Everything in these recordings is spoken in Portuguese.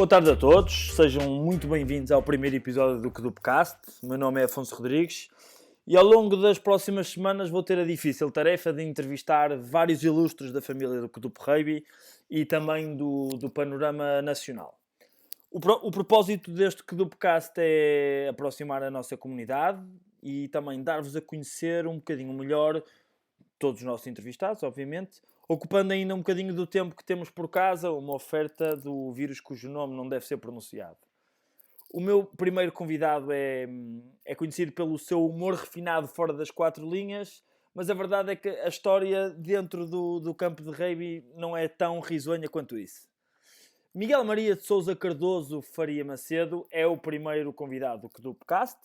Boa tarde a todos, sejam muito bem-vindos ao primeiro episódio do Kedupcast. O meu nome é Afonso Rodrigues e ao longo das próximas semanas vou ter a difícil tarefa de entrevistar vários ilustres da família do Kedup Rugby e também do panorama nacional. O propósito deste Kedupcast é aproximar a nossa comunidade e também dar-vos a conhecer um bocadinho melhor todos os nossos entrevistados, obviamente, ocupando ainda um bocadinho do tempo que temos por casa, uma oferta do vírus cujo nome não deve ser pronunciado. O meu primeiro convidado é conhecido pelo seu humor refinado fora das quatro linhas, mas a verdade é que a história dentro do campo de rugby não é tão risonha quanto isso. Miguel Maria de Sousa Cardoso Faria Macedo é o primeiro convidado do Kedupcast.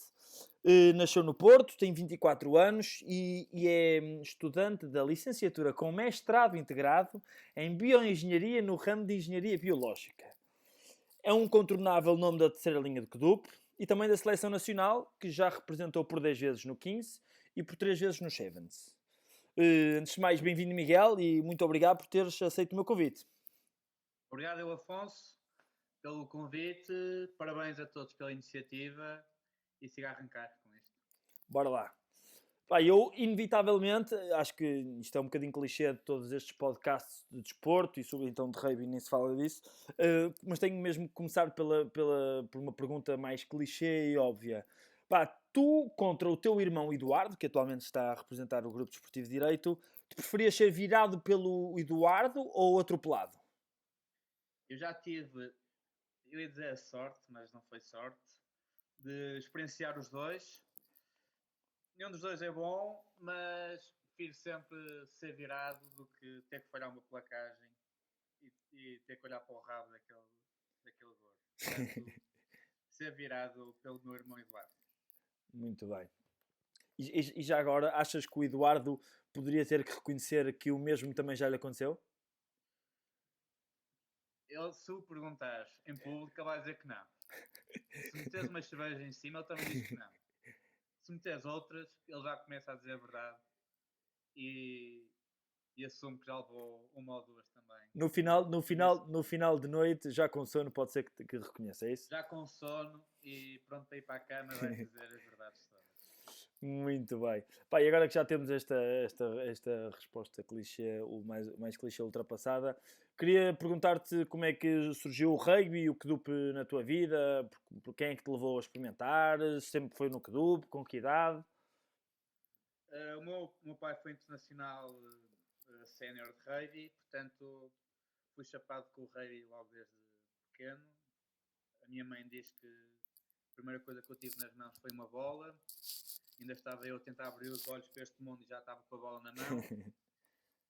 Nasceu no Porto, tem 24 anos e é estudante da licenciatura com mestrado integrado em Bioengenharia no ramo de Engenharia Biológica. É um contornável nome da terceira linha de Kedup e também da Seleção Nacional, que já representou por 10 vezes no 15 e por 3 vezes no Sevens. Antes de mais, bem-vindo Miguel e muito obrigado por teres aceito o meu convite. Obrigado, eu, Afonso, pelo convite. Parabéns a todos pela iniciativa e siga a arrancar com isto. Bora lá. Eu, inevitavelmente, acho que isto é um bocadinho clichê de todos estes podcasts de desporto e sobre então de rugby nem se fala disso, mas tenho mesmo que começar por uma pergunta mais clichê e óbvia. Tu, contra o teu irmão Eduardo, que atualmente está a representar o Grupo Desportivo de Direito, tu preferias ser virado pelo Eduardo ou atropelado? Eu já tive, eu ia dizer a sorte, mas não foi sorte, de experienciar os dois. Nenhum dos dois é bom, mas prefiro sempre ser virado do que ter que falhar uma placagem e ter que olhar para o rabo daquele gordo. Portanto, ser virado pelo meu irmão Eduardo. Muito bem. E já agora, achas que o Eduardo poderia ter que reconhecer que o mesmo também já lhe aconteceu? Ele, se o perguntares em público, ele vai dizer que não. Se meteres umas cervejas em cima, ele também diz que não. Se meteres outras, ele já começa a dizer a verdade e assume que já levou uma ou duas também. No final de noite, já com sono, pode ser que reconheça, é isso? Já com sono e pronto para ir para a cama, vai dizer as verdades todas. Muito bem. E agora que já temos esta resposta clichê, o mais clichê ultrapassada, queria perguntar-te como é que surgiu o rugby e o Kedup na tua vida, por quem é que te levou a experimentar, sempre foi no Kedup, com que idade? O meu pai foi internacional sénior de rugby, portanto fui chapado com o rugby logo desde pequeno. A minha mãe diz que a primeira coisa que eu tive nas mãos foi uma bola. Ainda estava eu a tentar abrir os olhos para este mundo e já estava com a bola na mão.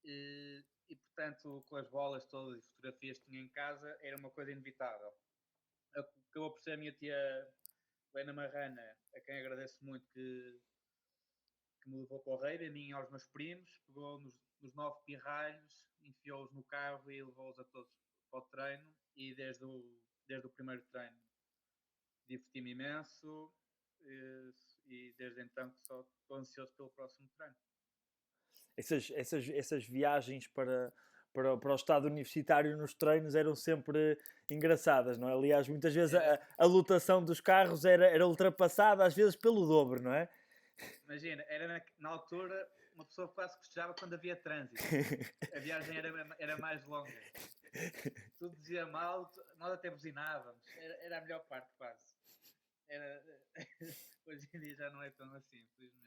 E portanto, com as bolas todas e fotografias que tinha em casa, era uma coisa inevitável. Acabou por ser a minha tia Helena Marrana, a quem agradeço muito que me levou para o rei, a mim e aos meus primos, pegou nos 9 pirralhos, enfiou-os no carro e levou-os a todos para o treino. E desde o primeiro treino diverti-me imenso e desde então que só estou ansioso pelo próximo treino. Essas viagens para o estado universitário nos treinos eram sempre engraçadas, não é? Aliás, muitas vezes a lotação dos carros era ultrapassada, às vezes pelo dobro, não é? Imagina, era na altura uma pessoa quase festejava quando havia trânsito. A viagem era mais longa. Tudo dizia mal, nós até buzinávamos. Era a melhor parte quase. Hoje em dia já não é tão assim, infelizmente.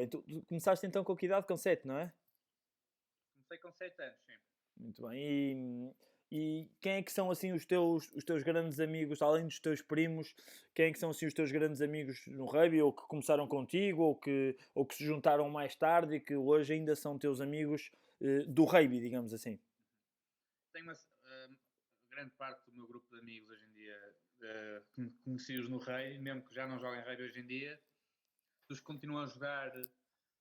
Tu começaste então com que idade? Com 7, não é? Comecei com 7 anos, sim. Muito bem. E quem é que são assim os teus grandes amigos, além dos teus primos, quem é que são assim os teus grandes amigos no rugby, ou que começaram contigo, ou que se juntaram mais tarde e que hoje ainda são teus amigos do rugby, digamos assim? Tenho uma grande parte do meu grupo de amigos hoje em dia conheci-os no rugby, mesmo que já não joguem rugby hoje em dia. Dos que continuam a jogar,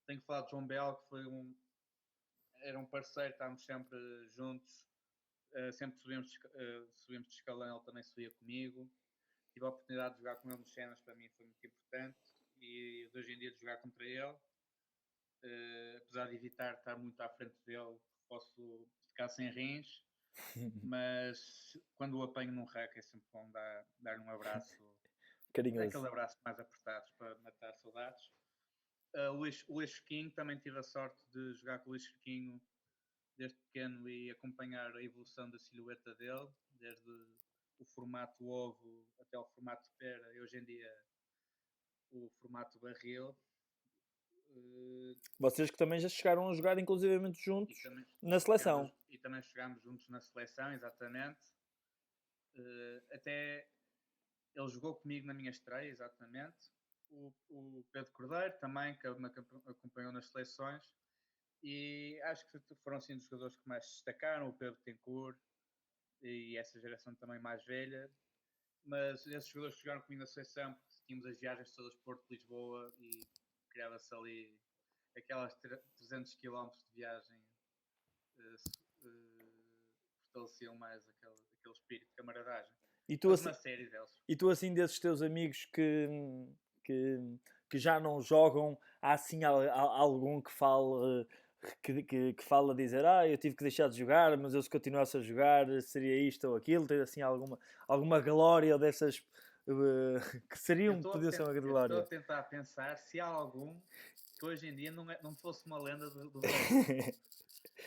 tenho que falar de João Bel, que era um parceiro, estávamos sempre juntos. Sempre subimos de escalão, ele também subia comigo. Tive a oportunidade de jogar com ele nos cenas, para mim foi muito importante. E hoje em dia de jogar contra ele, apesar de evitar estar muito à frente dele, posso ficar sem rins. Mas quando o apanho num rec é sempre bom dar um abraço, Carinhoso. aquele abraço mais apertados para matar saudades. O Luís Chiquinho, também tive a sorte de jogar com o Luís Chiquinho desde pequeno e acompanhar a evolução da silhueta dele, desde o formato ovo até o formato pera e hoje em dia o formato barril. Vocês que também já chegaram a jogar inclusivamente juntos Também, na seleção. e também jogámos juntos na seleção, exatamente. Até ele jogou comigo na minha estreia, exatamente. O Pedro Cordeiro também, que me acompanhou nas seleções. E acho que foram assim dos jogadores que mais se destacaram, o Pedro Tencourt e essa geração também mais velha. Mas esses jogadores que jogaram comigo na seleção, porque tínhamos as viagens todas Porto-Lisboa e criava-se ali aquelas 300 km de viagem, fortaleciam mais aquele espírito de camaradagem. E tu, Mas assim, uma série deles. e tu, assim, desses teus amigos que já não jogam, há assim algum que fale. Que fala dizer, eu tive que deixar de jogar, mas eu se continuasse a jogar seria isto ou aquilo, ter assim alguma glória dessas que seriam, podia ser uma Eu estou glória. a tentar pensar se há algum que hoje em dia não fosse uma lenda do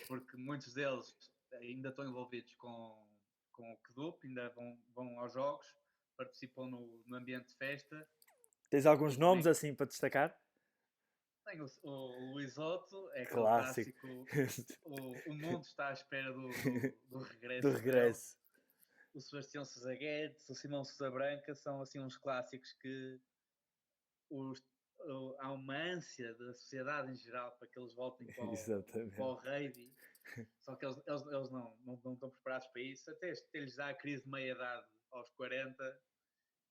porque muitos deles ainda estão envolvidos com o KDUP, ainda vão aos jogos, participam no ambiente de festa. Tens alguns nomes assim para destacar? Tem o Luís Otto, é aquele Clássico. clássico. O mundo está à espera do regresso. Do regresso. O Sebastião Sousa Guedes, o Simão Sousa Branca são assim uns clássicos que há uma ânsia da sociedade em geral para que eles voltem para o rugby, só que eles não estão preparados para isso, até lhes dá a crise de meia-idade aos 40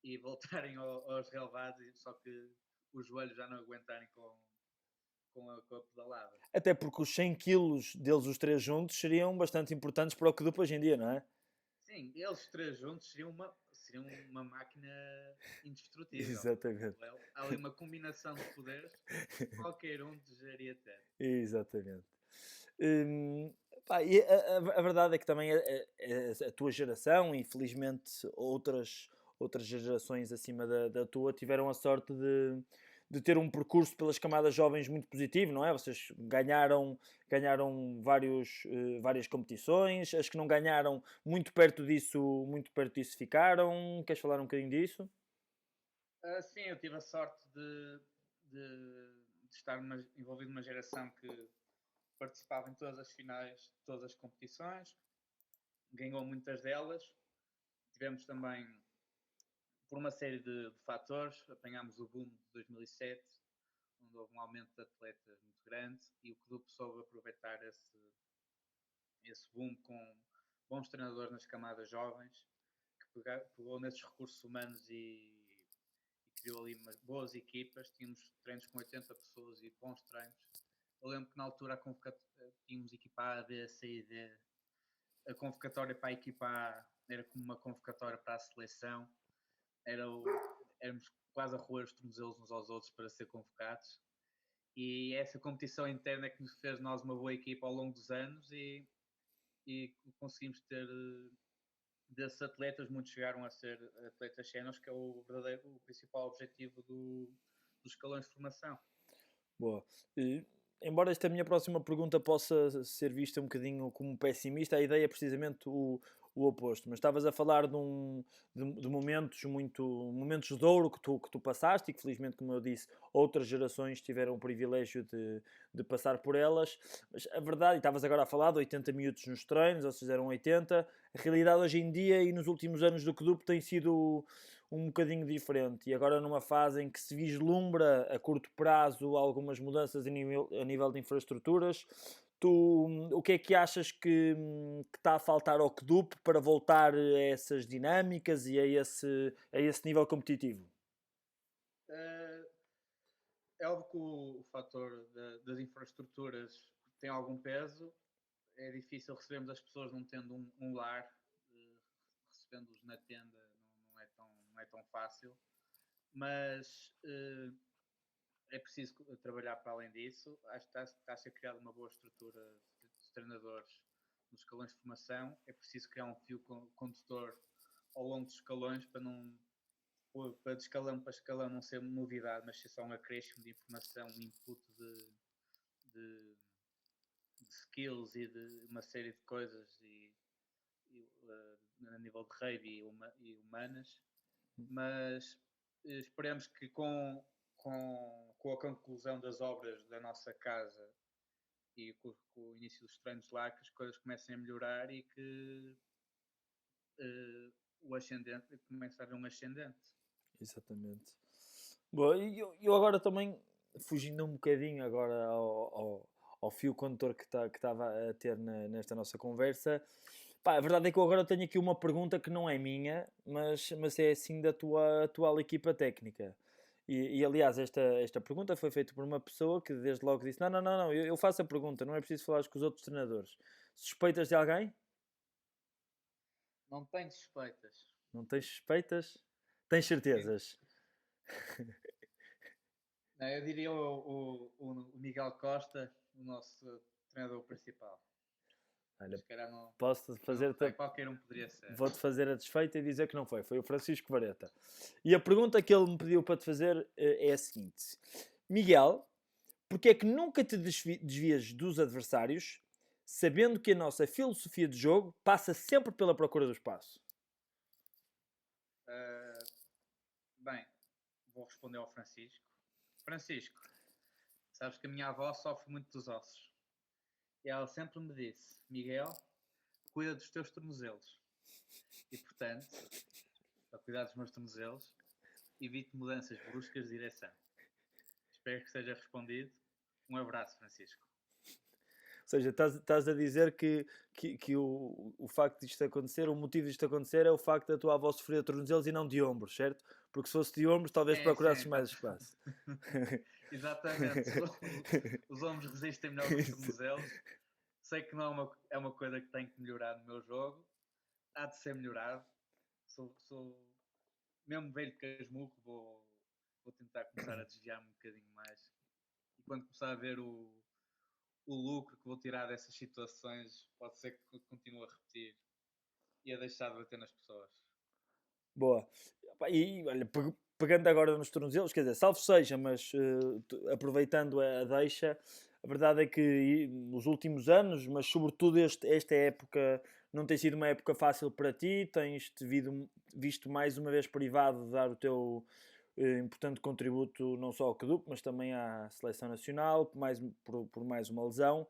e voltarem aos relevados, só que os joelhos já não aguentarem com a pedalada. Até porque os 100 quilos deles, os três juntos, seriam bastante importantes para o que hoje em dia, não é? Sim, eles três juntos seriam uma máquina indestrutível. Exatamente. Há ali uma combinação de poderes que qualquer um desejaria ter. Exatamente. E a verdade é que também a tua geração, infelizmente outras gerações acima da tua, tiveram a sorte de ter um percurso pelas camadas jovens muito positivo, não é? Vocês ganharam várias competições, as que não ganharam, muito perto disso ficaram. Queres falar um bocadinho disso? Sim, eu tive a sorte de estar envolvido numa geração que participava em todas as finais de todas as competições, ganhou muitas delas. Tivemos também, por uma série de fatores, apanhámos o boom de 2007, onde houve um aumento de atletas muito grande e o clube soube aproveitar esse boom com bons treinadores nas camadas jovens, que pegou nesses recursos humanos e criou ali boas equipas. Tínhamos treinos com 80 pessoas e bons treinos. Eu lembro que na altura tínhamos equipa A, B, C e D. A convocatória para a equipa A era como uma convocatória para a seleção. Éramos quase a roer os tornozelos uns aos outros para ser convocados. E essa competição interna é que nos fez nós uma boa equipa ao longo dos anos e conseguimos ter desses atletas, muitos chegaram a ser atletas séniores, que é o principal objetivo dos escalões de formação. Boa. Embora esta minha próxima pergunta possa ser vista um bocadinho como pessimista, a ideia é precisamente o oposto. Mas estavas a falar de momentos momentos de ouro que tu passaste e que felizmente, como eu disse, outras gerações tiveram o privilégio de passar por elas. Mas a verdade, e estavas agora a falar de 80 minutos nos treinos, ou seja, eram 80. A realidade hoje em dia e nos últimos anos do CDUP tem sido um bocadinho diferente e agora numa fase em que se vislumbra a curto prazo algumas mudanças a nível de infraestruturas. O que é que achas que está a faltar ao KDUP para voltar a essas dinâmicas e a esse nível competitivo? É óbvio que o fator das infraestruturas tem algum peso. É difícil recebermos as pessoas não tendo um lar, recebendo-os na tenda não é tão fácil, mas é preciso trabalhar para além disso. Acho que está a ser criada uma boa estrutura de treinadores nos escalões de formação, é preciso criar um fio condutor ao longo dos escalões para de escalão para escalão não ser novidade, mas ser só um acréscimo de informação, um input de, de skills e de uma série de coisas a nível de rave e humanas, mas esperemos que com a conclusão das obras da nossa casa e com o início dos treinos lá, que as coisas comecem a melhorar e que o ascendente comece a haver um ascendente. Exatamente. Bom, eu agora também, fugindo um bocadinho agora ao fio condutor que estava a ter nesta nossa conversa, pá, a verdade é que eu agora tenho aqui uma pergunta que não é minha, mas é assim da tua atual equipa técnica. Aliás, esta pergunta foi feita por uma pessoa que desde logo disse: não, eu faço a pergunta, não é preciso falar com os outros treinadores. Suspeitas de alguém? Não tenho suspeitas. Não tens suspeitas? Tens certezas? Não, eu diria o Miguel Costa, o nosso treinador principal. Olha, Se calhar não, posso fazer qualquer um poderia ser. Vou-te fazer a desfeita e dizer que não foi. Foi o Francisco Vareta. E a pergunta que ele me pediu para te fazer é a seguinte: Miguel, porque é que nunca te desvias dos adversários, sabendo que a nossa filosofia de jogo passa sempre pela procura do espaço? Bem, vou responder ao Francisco. Francisco, sabes que a minha avó sofre muito dos ossos. E ela sempre me disse: Miguel, cuida dos teus tornozelos. E portanto, para cuidar dos meus tornozelos, evite mudanças bruscas de direção. Espero que seja respondido. Um abraço, Francisco. Ou seja, estás a dizer que o facto disto acontecer, o motivo disto acontecer é o facto da tua avó sofrer de tornozelos e não de ombros, certo? Porque se fosse de ombros, talvez procurasses mais espaço. Exatamente. Os ombros resistem melhor que os tornozelos. Sei que não é uma coisa que tenho que melhorar no meu jogo. Há de ser melhorado. Sou mesmo velho casmurro, vou tentar começar a desviar-me um bocadinho mais. E quando começar a ver o lucro que vou tirar dessas situações, pode ser que continue a repetir e a deixar de bater nas pessoas. Boa. E olha, pegando agora nos tornozelos, quer dizer, salvo seja, mas aproveitando a deixa, a verdade é que nos últimos anos, mas sobretudo esta época, não tem sido uma época fácil para ti, tens-te visto mais uma vez privado de dar o teu importante contributo não só ao CDUP, mas também à Seleção Nacional, por mais uma lesão.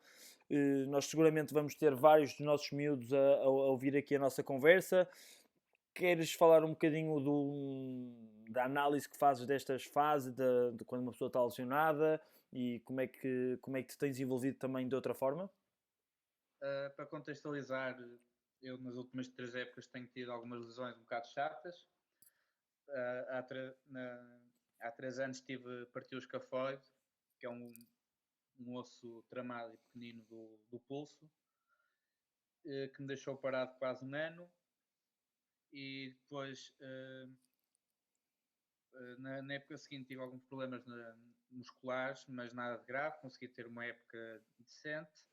Nós seguramente vamos ter vários dos nossos miúdos a ouvir aqui a nossa conversa. Queres falar um bocadinho da análise que fazes destas fases, de quando uma pessoa está lesionada e como é que te tens envolvido também de outra forma? Para contextualizar, eu nas últimas 3 épocas tenho tido algumas lesões um bocado chatas. Há 3 anos parti o escafoide, que é um osso tramado e pequenino do pulso, que me deixou parado quase um ano. E depois, na época seguinte, tive alguns problemas musculares, mas nada de grave. Consegui ter uma época decente,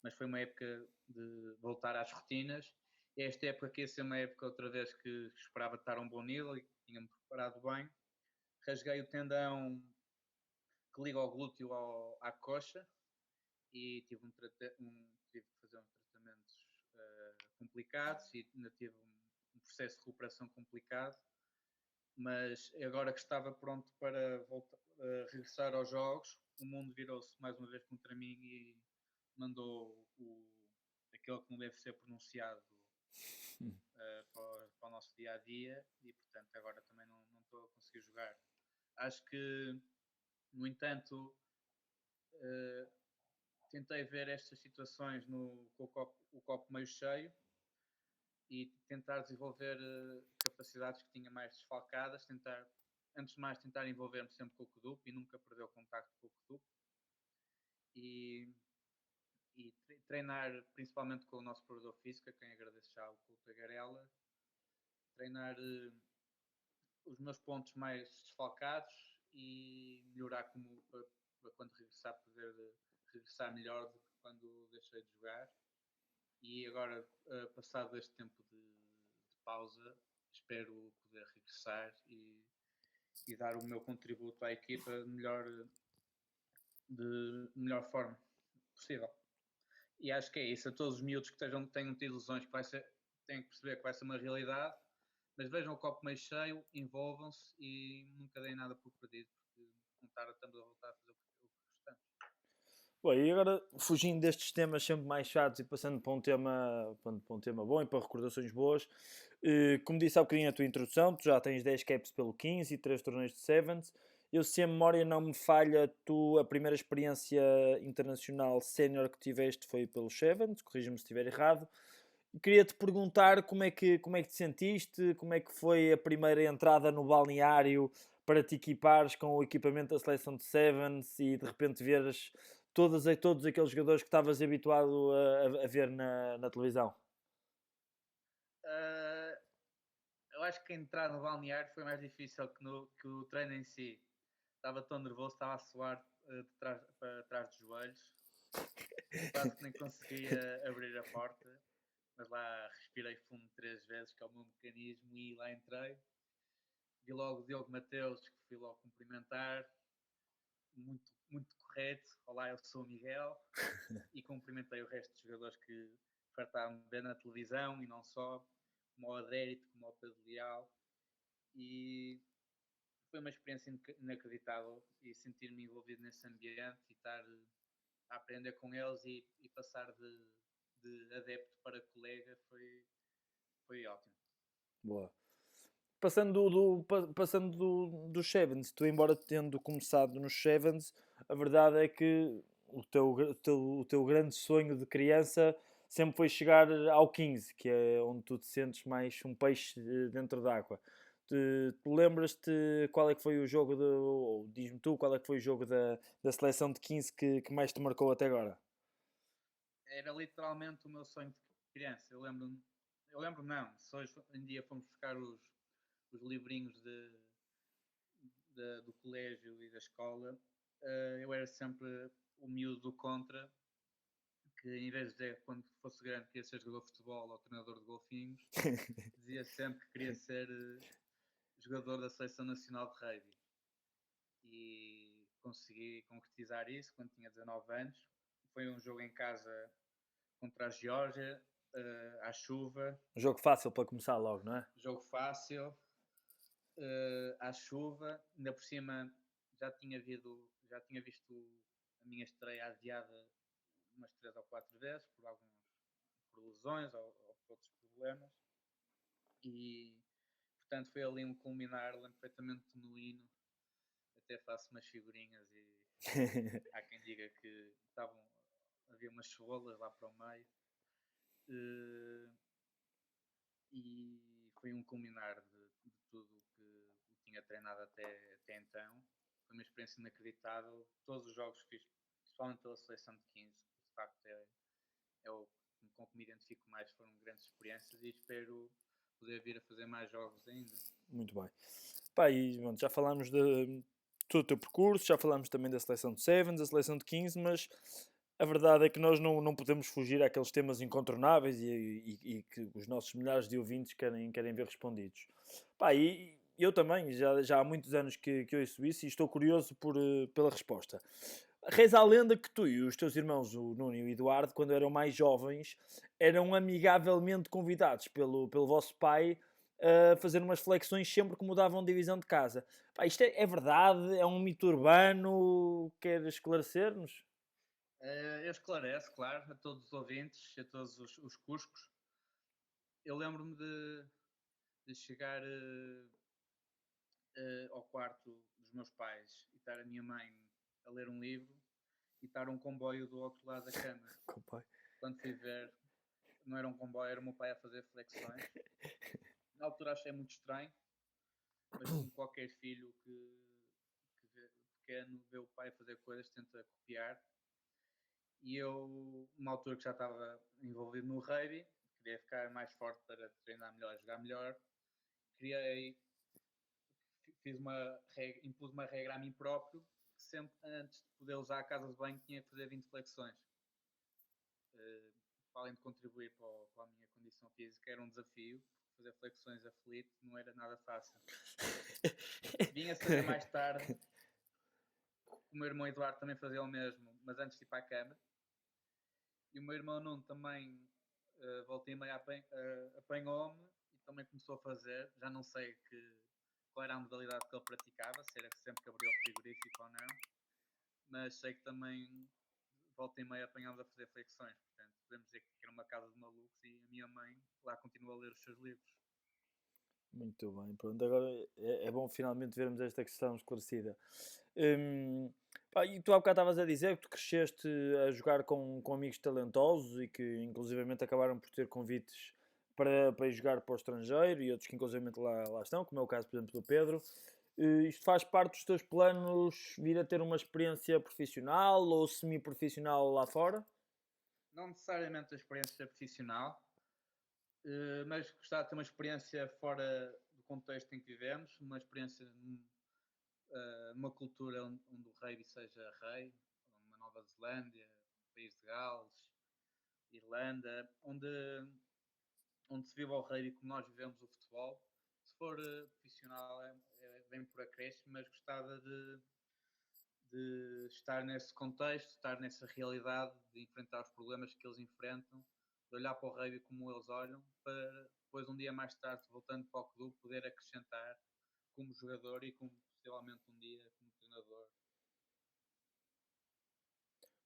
mas foi uma época de voltar às rotinas. E esta época que ia ser uma época outra vez que esperava estar a um bom nível e tinha-me preparado bem. Rasguei o tendão que liga ao glúteo à coxa e tive que fazer tratamentos complicados e ainda tive um processo de recuperação complicado, mas agora que estava pronto para regressar aos jogos, o mundo virou-se mais uma vez contra mim e mandou aquele que não deve ser pronunciado para o nosso dia a dia e portanto agora também não estou a conseguir jogar. Acho que, no entanto, tentei ver estas situações com o copo meio cheio e tentar desenvolver capacidades que tinha mais desfalcadas, antes de mais tentar envolver-me sempre com o CDUP e nunca perder o contacto com o CDUP e treinar principalmente com o nosso preparador físico, a quem agradeço já, o Tagarela, treinar os meus pontos mais desfalcados e melhorar para quando regressar poder regressar melhor do que quando deixei de jogar. E agora, passado este tempo de pausa, espero poder regressar e dar o meu contributo à equipa de melhor forma possível. E acho que é isso. A todos os miúdos que tenham tido lesões, têm que perceber que vai ser uma realidade, mas vejam o copo meio cheio, envolvam-se e nunca deem nada por perdido, porque não estamos a voltar a fazer o que gostamos. Bom, e agora, fugindo destes temas sempre mais chatos e passando para um tema bom e para recordações boas, como disse há bocadinho a tua introdução, tu já tens 10 caps pelo 15 e 3 torneios de Sevens. Eu, se a memória não me falha, a primeira experiência internacional sénior que tiveste foi pelos Sevens, corrija-me se estiver errado. Queria-te perguntar como é que te sentiste, como é que foi a primeira entrada no balneário para te equipares com o equipamento da seleção de Sevens e de repente veres todos aqueles jogadores que estavas habituado a ver na televisão. Eu acho que entrar no balneário foi mais difícil que o treino em si. Estava tão nervoso, estava a suar para trás dos joelhos. Quase que nem conseguia abrir a porta. Mas lá respirei fundo 3 vezes, que é o meu mecanismo, e lá entrei. Vi logo o Diogo Mateus, que fui logo cumprimentar. Muito, muito correto. Olá, eu sou o Miguel. E cumprimentei o resto dos jogadores que fartavam de ver na televisão e não só, como o Adérito, como o Pedro Leal. E foi uma experiência inacreditável e sentir-me envolvido nesse ambiente e estar a aprender com eles e passar de adepto para colega foi ótimo. Boa. Passando dos Sevens, tu, embora tendo começado nos Sevens, a verdade é que o teu grande sonho de criança sempre foi chegar ao 15, que é onde tu te sentes mais um peixe dentro d'água. Tu lembras-te qual é que foi o jogo, ou diz-me tu, qual é que foi o jogo da seleção de 15 que mais te marcou até agora? Era literalmente o meu sonho de criança. Eu lembro não, se hoje em dia fomos buscar os livrinhos do colégio e da escola, eu era sempre o miúdo do contra, que em vez de dizer quando fosse grande queria ser jogador de futebol ou treinador de golfinhos, dizia sempre que queria ser jogador da Seleção Nacional de Rugby. E consegui concretizar isso quando tinha 19 anos. Foi um jogo em casa contra a Geórgia, à chuva. Um jogo fácil para começar logo, não é? Jogo fácil, à chuva. Ainda por cima já tinha visto a minha estreia adiada umas 3 ou 4 vezes por lesões ou por outros problemas. E portanto foi ali um culminar, lembro perfeitamente no hino. Até faço umas figurinhas e há quem diga que havia umas cebolas lá para o meio. E foi um culminar de tudo o que tinha treinado até então. Foi uma experiência inacreditável. Todos os jogos que fiz, principalmente pela seleção de 15, de facto é o com que me identifico mais, foram grandes experiências e espero poder vir a fazer mais jogos ainda. Muito bem. Pá, e, bom, já falámos de todo o teu percurso, já falámos também da seleção de Sevens, da seleção de 15, mas a verdade é que nós não podemos fugir àqueles temas incontornáveis e que os nossos milhares de ouvintes querem ver respondidos. Pá, e eu também, já há muitos anos que ouço isso e estou curioso pela resposta. Reza a lenda que tu e os teus irmãos, o Nuno e o Eduardo, quando eram mais jovens, eram amigavelmente convidados pelo vosso pai a fazer umas flexões sempre que mudavam de divisão de casa. Pá, isto é verdade? É um mito urbano? Quer esclarecer-nos? Eu esclareço, claro, a todos os ouvintes, a todos os cuscos. Eu lembro-me de chegar ao quarto dos meus pais e estar a minha mãe a ler um livro e estar um comboio do outro lado da cama. Quando fui ver, não era um comboio, era o meu pai a fazer flexões. Na altura achei muito estranho, mas como qualquer filho pequeno vê o pai fazer coisas, tenta copiar. E eu, numa altura que já estava envolvido no rugby, queria ficar mais forte para treinar melhor, jogar melhor, impus uma regra a mim próprio, que sempre antes de poder usar a casa de banho tinha que fazer 20 flexões. para além de contribuir para a minha condição física, era um desafio. Fazer flexões aflito não era nada fácil. Vim a saber mais tarde que o meu irmão Eduardo também fazia o mesmo, mas antes de ir para a cama. E o meu irmão Nuno também, volta e meia, apanhou-me e também começou a fazer. Já não sei qual era a modalidade que ele praticava, se era sempre que abriu o frigorífico ou não, mas sei que também volta e meia apanhámos a fazer flexões. Portanto, podemos dizer que era uma casa de malucos e a minha mãe lá continua a ler os seus livros. Muito bem, pronto, agora é bom finalmente vermos esta questão esclarecida. E tu há bocado estavas a dizer que tu cresceste a jogar com amigos talentosos e que inclusivamente acabaram por ter convites para ir jogar para o estrangeiro e outros que inclusivamente lá estão, como é o caso, por exemplo, do Pedro. Isto faz parte dos teus planos vir a ter uma experiência profissional ou semi-profissional lá fora? Não necessariamente a experiência profissional, mas gostava de ter uma experiência fora do contexto em que vivemos, uma experiência numa cultura onde o rugby seja rei, uma Nova Zelândia, um país de Gales, Irlanda, onde se vive o rugby como nós vivemos o futebol. Se for profissional, bem por acréscimo, mas gostava de estar nesse contexto, estar nessa realidade, de enfrentar os problemas que eles enfrentam, de olhar para o rugby como eles olham, para depois um dia mais tarde, voltando para o clube, poder acrescentar como jogador e como possivelmente um dia como treinador.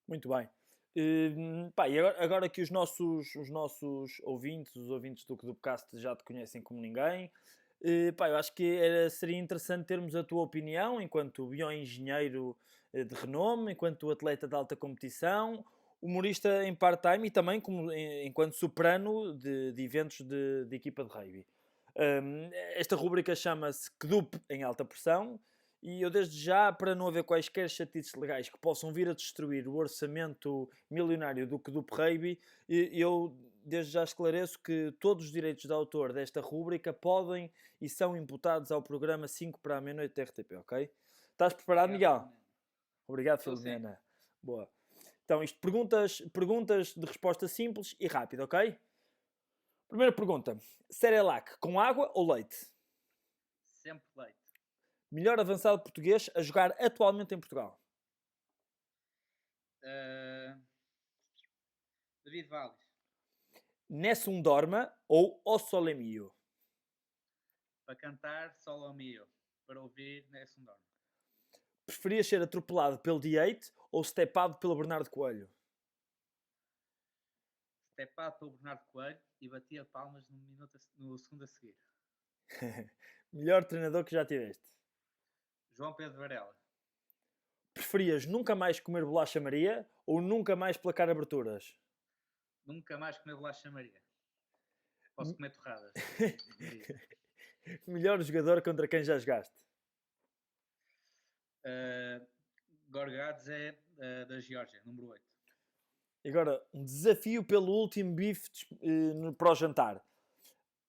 Muito bem. E agora que os nossos ouvintes, os ouvintes do Cast já te conhecem como ninguém, eu acho que seria interessante termos a tua opinião enquanto bioengenheiro de renome, enquanto atleta de alta competição, humorista em part-time e também enquanto soprano de eventos de equipa de rugby. Esta rubrica chama-se KDUP em alta pressão. E eu desde já, para não haver quaisquer chatices legais que possam vir a destruir o orçamento milionário do KDUP Rugby, eu desde já esclareço que todos os direitos de autor desta rúbrica podem e são imputados ao programa 5 para a meia-noite da RTP, ok? Estás preparado, Miguel? Obrigado, Filomena. Boa. Então, isto perguntas de resposta simples e rápida, ok? Primeira pergunta. Cerelac com água ou leite? Sempre leite. Melhor avançado português a jogar atualmente em Portugal? David Valles. Nessun Dorma ou O Sole Mio? Para cantar Solo Mio. Para ouvir Nessun Dorma. Preferias ser atropelado pelo D8 ou stepado pelo Bernardo Coelho? Stepado pelo Bernardo Coelho e batia palmas no segundo a seguir. Melhor treinador que já tiveste? João Pedro Varela. Preferias nunca mais comer bolacha Maria ou nunca mais placar aberturas? Nunca mais comer bolacha Maria. Posso comer torradas. Melhor jogador contra quem já jogaste? Gorgadze da Geórgia, número 8. E agora, um desafio pelo último bife para o jantar.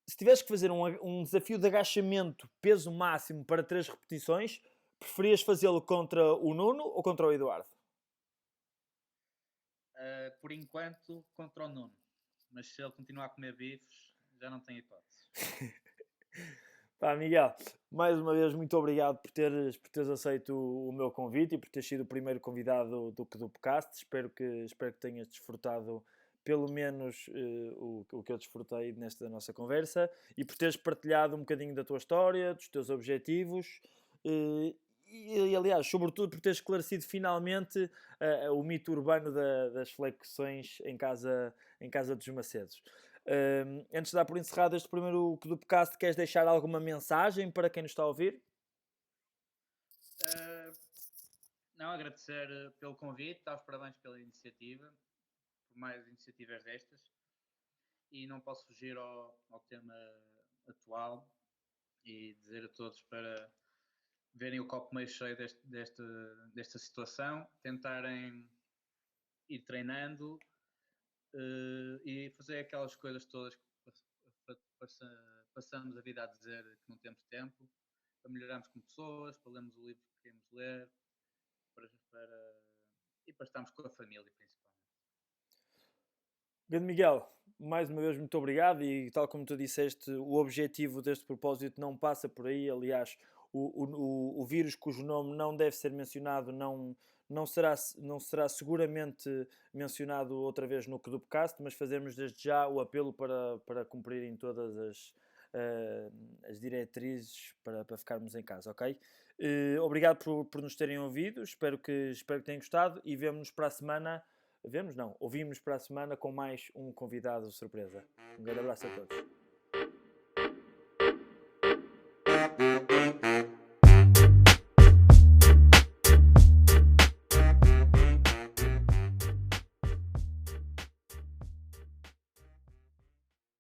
Se tivesse que fazer um desafio de agachamento peso máximo para 3 repetições, preferias fazê-lo contra o Nuno ou contra o Eduardo? Por enquanto, contra o Nuno. Mas se ele continuar a comer bifes, já não tem hipótese. Pá, Miguel, mais uma vez muito obrigado por teres aceito o meu convite e por teres sido o primeiro convidado do podcast. Espero que tenhas desfrutado pelo menos o que eu desfrutei nesta nossa conversa e por teres partilhado um bocadinho da tua história, dos teus objetivos e aliás, sobretudo por teres esclarecido finalmente o mito urbano das flexões em casa dos Macedos. Antes de dar por encerrado este primeiro podcast, queres deixar alguma mensagem para quem nos está a ouvir? Não, agradecer pelo convite, dar os parabéns pela iniciativa, por mais iniciativas destas, e não posso fugir ao tema atual e dizer a todos para verem o copo meio cheio desta situação, tentarem ir treinando e fazer aquelas coisas todas que passamos a vida a dizer que não temos tempo, para melhorarmos como pessoas, para lermos o livro que queremos ler e para estarmos com a família, principalmente. Grande Miguel, mais uma vez muito obrigado e tal como tu disseste, o objetivo deste propósito não passa por aí, aliás, o vírus cujo nome não deve ser mencionado não será seguramente mencionado outra vez no Cdupcast, mas fazemos desde já o apelo para cumprirem todas as diretrizes para ficarmos em casa, ok? Obrigado por nos terem ouvido, espero que tenham gostado e vemo-nos para a semana. Vemos? Não. Ouvimos para a semana com mais um convidado surpresa. Um grande abraço a todos.